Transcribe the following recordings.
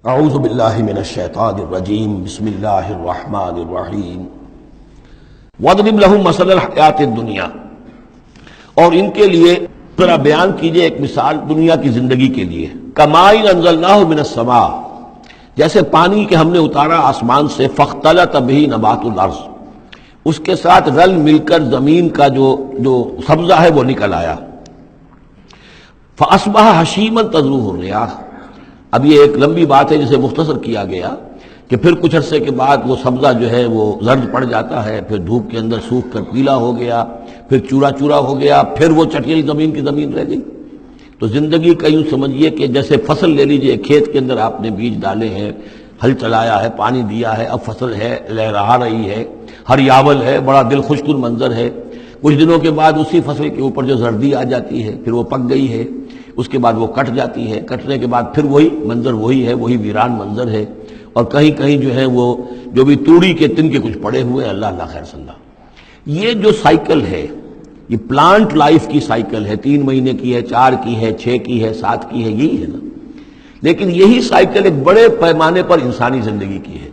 اعوذ باللہ من الشیطان الرجیم بسم اللہ الرحمن الرحیم وَاضْرِبْ لَهُمْ مَثَلَ الْحَيَاةِ الدُّنْيَا، اور ان کے لیے ذرا بیان کیجئے ایک مثال دنیا کی زندگی کے لیے. کَمَاءٍ أَنزَلْنَاهُ مِنَ السَّمَاءِ، جیسے پانی کہ ہم نے اتارا آسمان سے. فَاخْتَلَطَ بِهِ نَبَاتُ الْأَرْضِ، اس کے ساتھ رل مل کر زمین کا جو سبزہ ہے وہ نکل آیا. فَأَصْبَحَ هَشِيمًا تَذْرُوهُ الرِّيَاحُ، اب یہ ایک لمبی بات ہے جسے مختصر کیا گیا کہ پھر کچھ عرصے کے بعد وہ سبزہ جو ہے وہ زرد پڑ جاتا ہے، پھر دھوپ کے اندر سوکھ کر پیلا ہو گیا، پھر چورا چورا ہو گیا، پھر وہ چٹیل زمین کی زمین رہ گئی. تو زندگی کا یوں سمجھیے کہ جیسے فصل لے لیجئے، کھیت کے اندر آپ نے بیج ڈالے ہیں، ہل چلایا ہے، پانی دیا ہے، اب فصل ہے، لہرا رہی ہے، ہریاول ہے، بڑا دل خوش کن منظر ہے. کچھ دنوں کے بعد اسی فصل کے اوپر جو زردی آ جاتی ہے، پھر وہ پک گئی ہے، اس کے بعد وہ کٹ جاتی ہے، کٹنے کے بعد پھر وہی منظر وہی ہے، وہی ویران منظر ہے. اور کہیں کہیں جو ہے وہ جو بھی توڑی کے تن کے کچھ پڑے ہوئے، اللہ اللہ خیر صلی اللہ. یہ جو سائیکل ہے، یہ پلانٹ لائف کی سائیکل ہے، 3 مہینے کی ہے، 4 کی ہے، 6 کی ہے، 7 کی ہے، یہی ہے نا. لیکن یہی سائیکل ایک بڑے پیمانے پر انسانی زندگی کی ہے.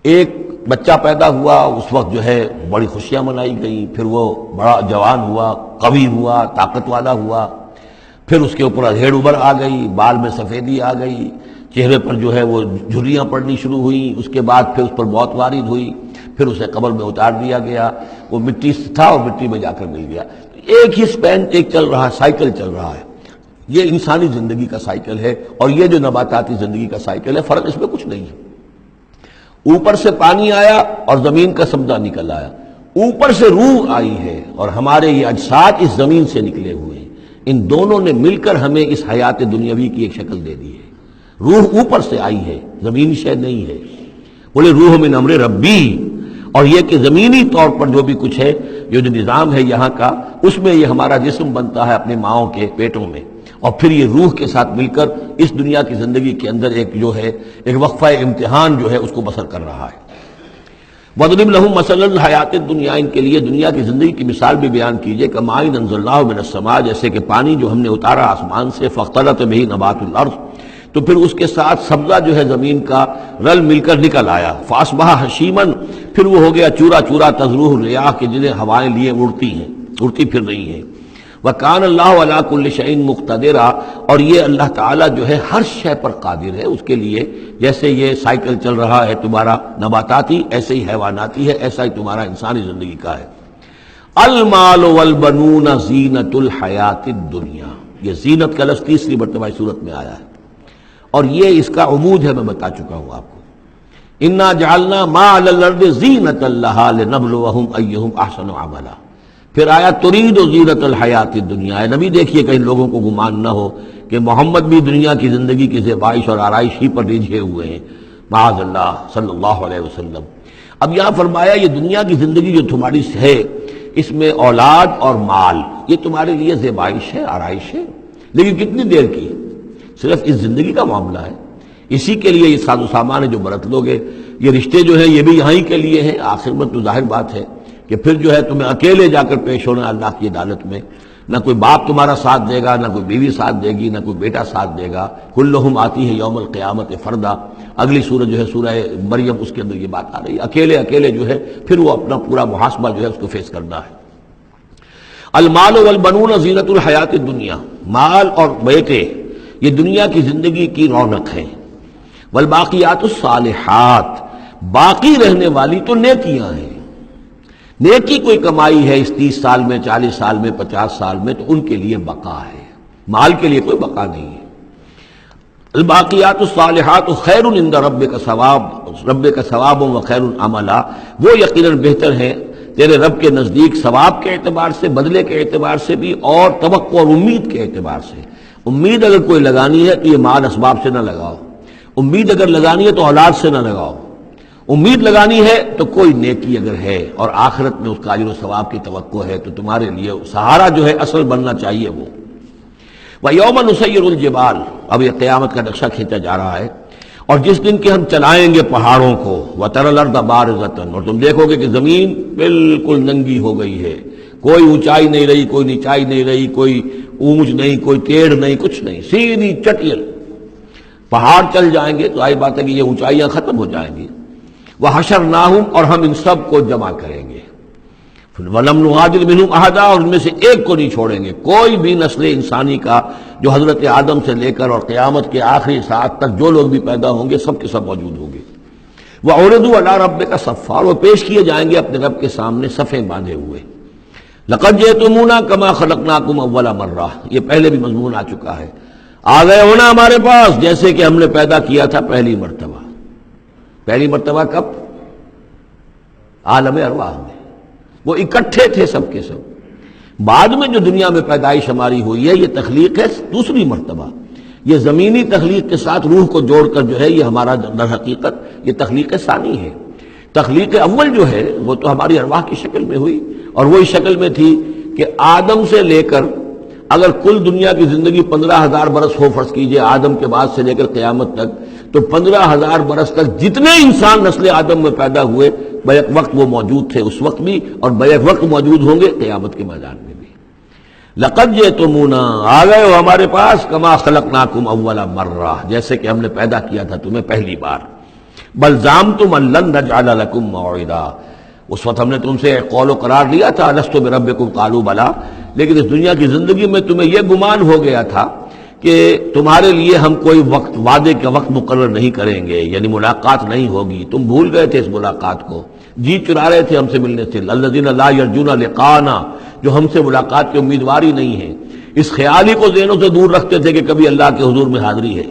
ایک بچہ پیدا ہوا، اس وقت جو ہے بڑی خوشیاں منائی گئیں، پھر وہ بڑا جوان ہوا، قوی ہوا، طاقت والا ہوا، پھر اس کے اوپر ادھیڑ ابھر آ گئی، بال میں سفیدی آ گئی، چہرے پر جو ہے وہ جھریاں پڑنی شروع ہوئیں. اس کے بعد پھر اس پر موت وارد ہوئی، پھر اسے قبر میں اتار دیا گیا. وہ مٹی سے تھا اور مٹی میں جا کر مل گیا. ایک ہی سپین ایک چل رہا ہے، سائیکل چل رہا ہے. یہ انسانی زندگی کا سائیکل ہے، اور یہ جو نباتاتی زندگی کا سائیکل ہے، فرق اس میں کچھ نہیں ہے. اوپر سے پانی آیا اور زمین کا سبزہ نکل آیا، اوپر سے روح آئی ہے اور ہمارے یہ اجساد اس زمین سے نکلے ہوئے ہیں. ان دونوں نے مل کر ہمیں اس حیات دنیاوی کی ایک شکل دے دی ہے. روح اوپر سے آئی ہے، زمینی شے نہیں ہے. بولے روح من امر ربی، اور یہ کہ زمینی طور پر جو بھی کچھ ہے، جو نظام ہے یہاں کا، اس میں یہ ہمارا جسم بنتا ہے اپنے ماؤں کے پیٹوں میں، اور پھر یہ روح کے ساتھ مل کر اس دنیا کی زندگی کے اندر ایک جو ہے ایک وقفہ امتحان جو ہے اس کو بسر کر رہا ہے. وَاضْرِبْ لَهُمْ مَثَلَ الْحَيَاةِ الدُّنْيَا، ان کے لیے دنیا کی زندگی کی مثال بھی بیان کیجئے. کَمَاءٍ أَنزَلْنَاهُ مِنَ السَّمَاءِ، جیسے کہ پانی جو ہم نے اتارا آسمان سے. فَاخْتَلَطَ بِهِ نَبَاتُ الْأَرْضِ، تو پھر اس کے ساتھ سبزہ جو ہے زمین کا رل مل کر نکل آیا. فَأَصْبَحَ هَشِيمًا، پھر وہ ہو گیا چورا چورا. تَذْرُوهُ الرِّيَاحُ، کہ جنہیں ہوائیں لیے اڑتی پھر رہی ہیں. وَكَانَ اللَّهُ عَلَىٰ كُلِّ شَيْءٍ مُقْتَدِرًا، اور یہ اللہ تعالیٰ جو ہے ہر شے پر قادر ہے. اس کے لیے جیسے یہ سائیکل چل رہا ہے تمہارا نباتاتی، ایسے ہی حیواناتی ہے، ایسا ہی تمہارا انسانی زندگی کا ہے. المال والبنون زینت الحیات الدنیا، یہ زینت کا لفظ 3 مرتبہ اس صورت میں آیا ہے، اور یہ اس کا عمود ہے، میں بتا چکا ہوں آپ کو. انا جعلنا ما علی الارض زینۃ لها لنبلوہم ایہم احسن عملا. پھر آیا ترید و زینت الحیات الدنیا. اے نبی دیکھیے کہیں لوگوں کو گمان نہ ہو کہ محمد بھی دنیا کی زندگی کی زیبائش اور آرائش ہی پر رجھے ہوئے ہیں. معاذ اللہ صلی اللہ علیہ وسلم. اب یہاں فرمایا یہ دنیا کی زندگی جو تمہاری ہے، اس میں اولاد اور مال یہ تمہارے لیے زیبائش ہے، آرائش ہے، لیکن کتنی دیر کی؟ صرف اس زندگی کا معاملہ ہے. اسی کے لیے یہ ساز و سامان ہے جو برت لوگے. یہ رشتے جو ہیں یہ بھی یہاں ہی کے لیے ہیں. آخر میں تو ظاہر بات ہے کہ پھر جو ہے تمہیں اکیلے جا کر پیش ہونا اللہ کی عدالت میں. نہ کوئی باپ تمہارا ساتھ دے گا، نہ کوئی بیوی ساتھ دے گی، نہ کوئی بیٹا ساتھ دے گا. کلہم آتی ہے یوم القیامت فردا. اگلی سورہ جو ہے سورہ مریم، اس کے اندر یہ بات آ رہی ہے. اکیلے جو ہے پھر وہ اپنا پورا محاسبہ جو ہے اس کو فیس کرنا ہے. المال والبنون زینت الحیات الدنیا، مال اور بیٹے یہ دنیا کی زندگی کی رونق ہے. والباقیات الصالحات، باقی رہنے والی تو نیکیاں ہیں. نیکی کوئی کمائی ہے اس 30 سال میں، 40 سال میں، 50 سال میں، تو ان کے لیے بقا ہے. مال کے لیے کوئی بقا نہیں ہے. الباقیات الصالحات خیر عند ربک ثواب و خیر عملا، وہ یقیناً بہتر ہیں تیرے رب کے نزدیک ثواب کے اعتبار سے، بدلے کے اعتبار سے بھی، اور توقع اور امید کے اعتبار سے. امید اگر کوئی لگانی ہے تو یہ مال اسباب سے نہ لگاؤ. امید اگر لگانی ہے تو اولاد سے نہ لگاؤ. امید لگانی ہے تو کوئی نیکی اگر ہے اور آخرت میں اس کا اجر و ثواب کی توقع ہے تو تمہارے لیے سہارا جو ہے اصل بننا چاہیے وہ. وَيَوْمَ نُسَيِّرُ الْجِبَالَ، اب یہ قیامت کا نقشہ کھینچا جا رہا ہے. اور جس دن کے ہم چلائیں گے پہاڑوں کو، وَتَرَى الْأَرْضَ بَارِزَةً، اور تم دیکھو گے کہ زمین بالکل ننگی ہو گئی ہے. کوئی اونچائی نہیں رہی، کوئی نیچائی نہیں رہی، کوئی اونچ نہیں، کوئی ٹیڑھ نہیں، کچھ نہیں، سیدھی چٹیل. پہاڑ چل جائیں گے تو آئی بات ہے کہ یہ اونچائیاں ختم ہو جائیں گی. وحشرناہم اور ہم ان سب کو جمع کریں گے. وَلَمْ نُغَادِرْ مِنْهُمْ أَحَدًا اور ان میں سے ایک کو نہیں چھوڑیں گے. کوئی بھی نسل انسانی کا جو حضرت آدم سے لے کر اور قیامت کے آخری ساعت تک جو لوگ بھی پیدا ہوں گے سب کے سب موجود ہوں گے. وَعُرِضُوا عَلَىٰ رَبِّكَ صَفًّا وہ پیش کیے جائیں گے اپنے رب کے سامنے صفیں باندھے ہوئے. لَقَدْ جِئْتُمُونَا كَمَا خَلَقْنَاكُمْ أَوَّلَ مَرَّةٍ یہ پہلے بھی مضمون آ چکا ہے. آ گئے ہونا ہمارے پاس جیسے کہ ہم نے پیدا کیا تھا پہلی مرتبہ. پہلی مرتبہ کب؟ عالم ارواح میں. وہ اکٹھے تھے سب کے سب. بعد میں جو دنیا میں پیدائش ہماری ہوئی ہے یہ تخلیق ہے دوسری مرتبہ. یہ زمینی تخلیق کے ساتھ روح کو جوڑ کر جو ہے یہ ہمارا در حقیقت یہ تخلیق ثانی ہے. تخلیق اول جو ہے وہ تو ہماری ارواح کی شکل میں ہوئی اور وہی شکل میں تھی کہ آدم سے لے کر اگر کل دنیا کی زندگی 15,000 برس ہو فرض کیجئے آدم کے بعد سے لے کر قیامت تک تو 15,000 برس تک جتنے انسان نسل آدم میں پیدا ہوئے بیک وقت وہ موجود تھے اس وقت بھی اور بیک وقت موجود ہوں گے قیامت کے میدان میں بھی. لقد جئتمونا آ گئے ہو ہمارے پاس کما خلقناکم اول مرہ جیسے کہ ہم نے پیدا کیا تھا تمہیں پہلی بار. بل زعمتم ان لن نجعل لکم موعدا اس وقت ہم نے تم سے قول و قرار لیا تھا الست بربکم قالوا بلا لیکن اس دنیا کی زندگی میں تمہیں یہ گمان ہو گیا تھا کہ تمہارے لیے ہم کوئی وقت وعدے کا وقت مقرر نہیں کریں گے یعنی ملاقات نہیں ہوگی. تم بھول گئے تھے اس ملاقات کو جی چرا رہے تھے ہم سے ملنے سے. الذین لا یرجون لقاءنا جو ہم سے ملاقات کی امیدوار ہی نہیں ہے اس خیال ہی کو ذہنوں سے دور رکھتے تھے کہ کبھی اللہ کے حضور میں حاضری ہے.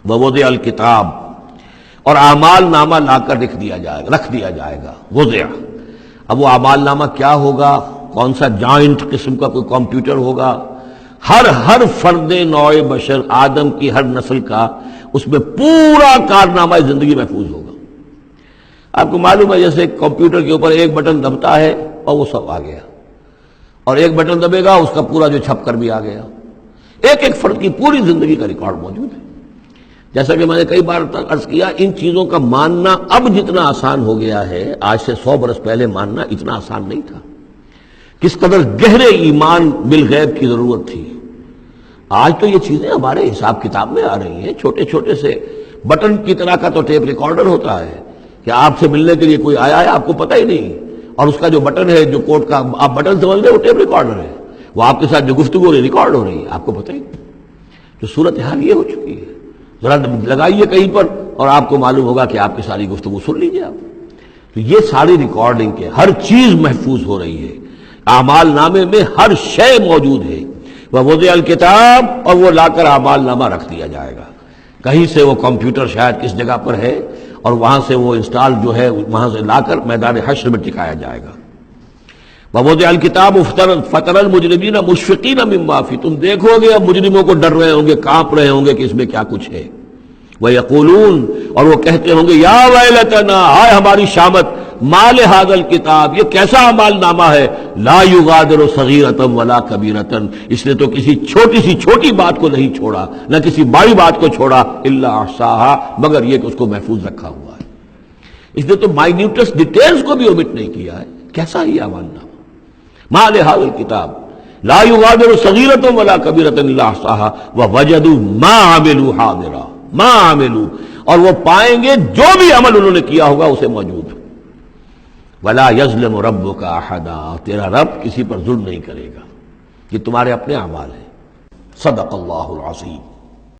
ووضع الکتاب اور اعمال نامہ لا کر رکھ دیا جائے گا. وضع اب وہ اعمال نامہ کیا ہوگا؟ کون سا جوائنٹ قسم کا کوئی کمپیوٹر ہوگا؟ ہر فرد نوع بشر آدم کی ہر نسل کا اس میں پورا کارنامہ زندگی محفوظ ہوگا. آپ کو معلوم ہے جیسے کمپیوٹر کے اوپر ایک بٹن دبتا ہے اور وہ سب آ گیا اور ایک بٹن دبے گا اس کا پورا جو چھپ کر بھی آ گیا. ایک ایک فرد کی پوری زندگی کا ریکارڈ موجود ہے. جیسا کہ میں نے کئی بار عرض کیا ان چیزوں کا ماننا اب جتنا آسان ہو گیا ہے آج سے 100 برس پہلے ماننا اتنا آسان نہیں تھا. کس قدر گہرے ایمان بالغیب کی ضرورت تھی. آج تو یہ چیزیں ہمارے حساب کتاب میں آ رہی ہیں. چھوٹے چھوٹے سے بٹن کی طرح کا تو ٹیپ ریکارڈر ہوتا ہے کہ آپ سے ملنے کے لیے کوئی آیا ہے آپ کو پتہ ہی نہیں اور اس کا جو بٹن ہے جو کوٹ کا آپ بٹن سمجھ رہے وہ ٹیپ ریکارڈر ہے. وہ آپ کے ساتھ جو گفتگو ریکارڈ ہو رہی ہے آپ کو پتہ ہی نہیں. جو صورتحال یہ ہو چکی ہے ذرا لگائیے کہیں پر اور آپ کو معلوم ہوگا کہ آپ کی ساری گفتگو سن لیجیے آپ. تو یہ ساری ریکارڈنگ کے ہر چیز محفوظ ہو رہی ہے. اعمال نامے میں ہر شے موجود ہے. ووضع الکتاب اور وہ لا کر اعمال نامہ رکھ دیا جائے گا. کہیں سے وہ کمپیوٹر شاید کس جگہ پر ہے اور وہاں سے وہ انسٹال جو ہے وہاں سے لا کر میدان حشر میں ٹکایا جائے گا. ووضع الکتاب فتر المجرمین مشفقین مما فیہ تم دیکھو گے اب مجرموں کو ڈر رہے ہوں گے کانپ رہے ہوں گے کہ اس میں کیا کچھ ہے. ویقولون اور وہ کہتے ہوں گے یا ویلتنا ہائے ہماری شامت مال ھذا الکتاب یہ کیسا اعمال نامہ ہے لا یغادر صغیرۃ ولا کبیرۃ اس نے تو کسی چھوٹی سی چھوٹی بات کو نہیں چھوڑا نہ کسی بڑی بات کو چھوڑا الا احصاها مگر یہ کہ اس کو محفوظ رکھا ہوا ہے. اس نے تو مائنیوٹس ڈیٹیلز کو بھی اومٹ نہیں کیا ہے. کیسا ہی اعمال نامہ مال ھذا الکتاب لا یغادر صغیرۃ ولا کبیرۃ الا احصاها ووجدوا ما عملوا حاضرا ما عملوا اور وہ پائیں گے جو بھی عمل انہوں نے کیا ہوگا اسے موجود. ولا یظلم ربک احدا تیرا رب کسی پر ظلم نہیں کرے گا. یہ تمہارے اپنے اعمال ہیں. صدق اللہ العظیم.